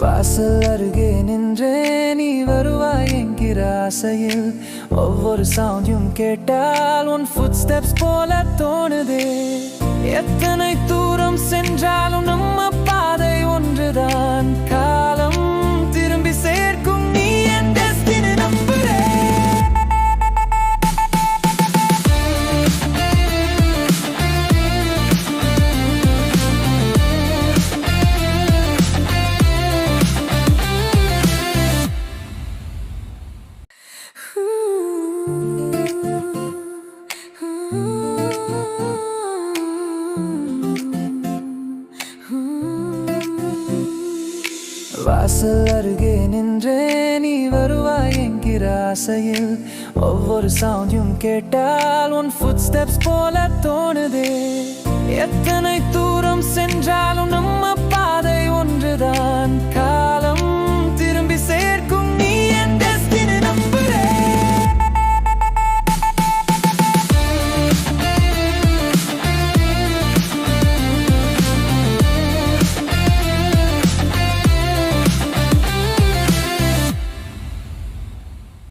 வாசல் அருகே நின்றே நீ வருவாய் என்கிற ஆசையில் ஒவ்வொரு சவுண்டும் கேட்டால் உன் ஃபுட் ஸ்டெப்ஸ் போல தோணுதே. எத்தனை தூரம் சென்றாலும் நம்ம பாதை ஒன்றுதான், காலம் திரும்பி சேர்க்கும் நீ என் டெஸ்டினி நம்புறே. வாசல் அருகே நின்றே நீ வருவாய் என்கிற ஆசையில் ஒவ்வொரு சவுண்டும் கேட்டால் உன் ஃபுட் ஸ்டெப்ஸ் போல தோணுதே. எத்தனை